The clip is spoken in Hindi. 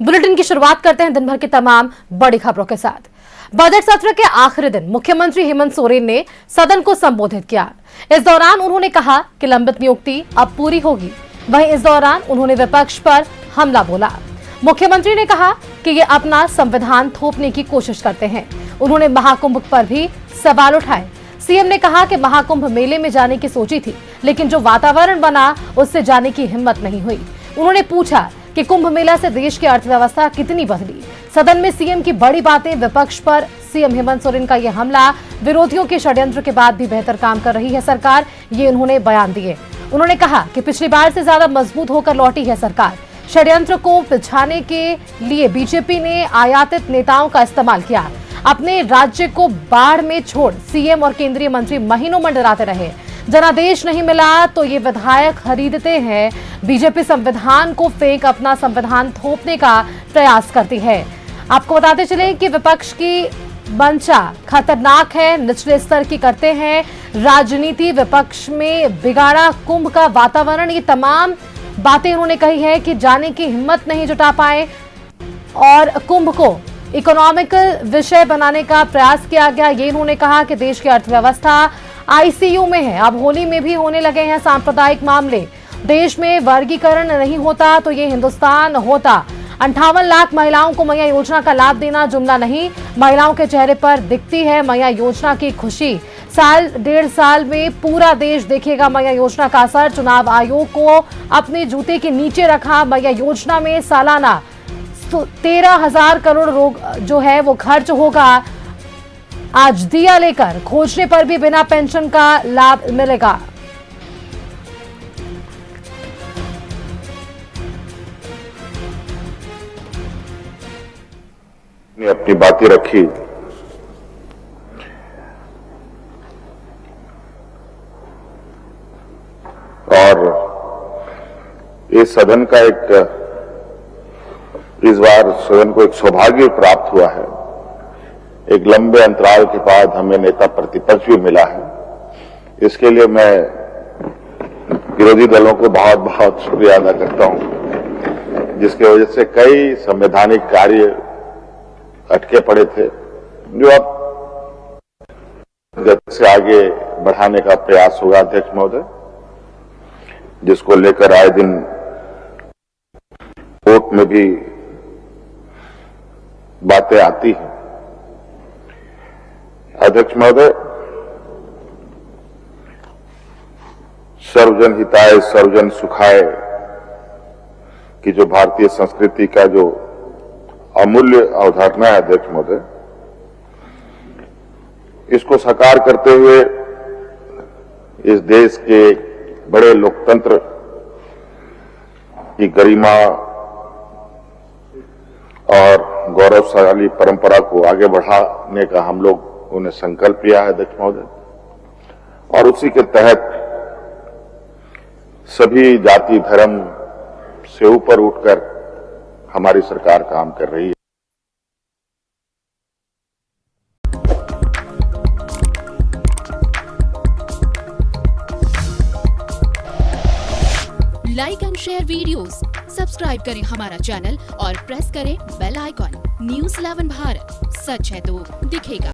बुलेटिन की शुरुआत करते हैं दिन भर की तमाम बड़ी खबरों के साथ। बजट सत्र के आखिरी दिन मुख्यमंत्री हेमंत सोरेन ने सदन को संबोधित किया। इस दौरान उन्होंने कहा कि लंबित नियुक्ति अब पूरी होगी। वहीं इस दौरान उन्होंने विपक्ष पर हमला बोला। मुख्यमंत्री ने कहा कि ये अपना संविधान थोपने की कोशिश करते हैं। उन्होंने महाकुंभ पर भी सवाल उठाए। सीएम ने कहा कि महाकुंभ मेले में जाने की सोची थी, लेकिन जो वातावरण बना उससे जाने की हिम्मत नहीं हुई। उन्होंने पूछा कि कुंभ मेला से देश की अर्थव्यवस्था कितनी बदली। सदन में सीएम की बड़ी बातें, विपक्ष पर सीएम हेमंत सोरेन का यह हमला, विरोधियों के षड्यंत्र के बाद भी बेहतर काम कर रही है सरकार, ये उन्होंने बयान दिए। उन्होंने कहा कि पिछली बार से ज्यादा मजबूत होकर लौटी है सरकार। षड्यंत्र को पिछाने के लिए बीजेपी ने आयातित नेताओं का इस्तेमाल किया। अपने राज्य को बाढ़ में छोड़ सीएम और केंद्रीय मंत्री महीनों मंडराते रहे। जनादेश नहीं मिला तो ये विधायक खरीदते हैं। बीजेपी संविधान को फेंक अपना संविधान थोपने का प्रयास करती है। आपको बताते चलें कि विपक्ष की मंशा खतरनाक है, निचले स्तर की करते हैं राजनीति। विपक्ष में बिगाड़ा कुंभ का वातावरण, ये तमाम बातें उन्होंने कही है कि जाने की हिम्मत नहीं जुटा पाए और कुंभ को इकोनॉमिकल विषय बनाने का प्रयास किया गया। ये उन्होंने कहा कि देश की अर्थव्यवस्था आईसीयू में है। अब होली में भी होने लगे हैं सांप्रदायिक मामले। देश में वर्गीकरण नहीं होता तो ये हिंदुस्तान होता। 58 लाख महिलाओं को मैया योजना का लाभ देना जुमला नहीं, महिलाओं के चेहरे पर दिखती है मैया योजना की खुशी। साल डेढ़ साल में पूरा देश देखेगा मैया योजना का असर। चुनाव आयोग को अपने जूते के नीचे रखा। मैया योजना में सालाना 13,000 करोड़ जो है वो खर्च होगा। आज दिया लेकर खोजने पर भी बिना पेंशन का लाभ मिलेगा। ने अपनी बातें रखी और इस सदन का इस बार सदन को एक सौभाग्य प्राप्त हुआ है। एक लंबे अंतराल के बाद हमें नेता प्रतिपक्ष भी मिला है। इसके लिए मैं विरोधी दलों को बहुत बहुत शुक्रिया अदा करता हूं, जिसकी वजह से कई संवैधानिक कार्य अटके पड़े थे, जो अब गति से आगे बढ़ाने का प्रयास होगा अध्यक्ष महोदय, जिसको लेकर आए दिन कोर्ट में भी बातें आती हैं। अध्यक्ष महोदय, सर्वजन हिताय सर्वजन सुखाय की जो भारतीय संस्कृति का जो अमूल्य अवधारणा है अध्यक्ष महोदय, इसको साकार करते हुए इस देश के बड़े लोकतंत्र की गरिमा और गौरवशाली परंपरा को आगे बढ़ाने का हम लोगों ने संकल्प लिया है अध्यक्ष महोदय, और उसी के तहत सभी जाति धर्म से ऊपर उठकर हमारी सरकार काम कर रही है। Like and share videos, subscribe करें हमारा चैनल और प्रेस करें बेल आइकॉन। न्यूज़ 11 भारत, सच है तो दिखेगा।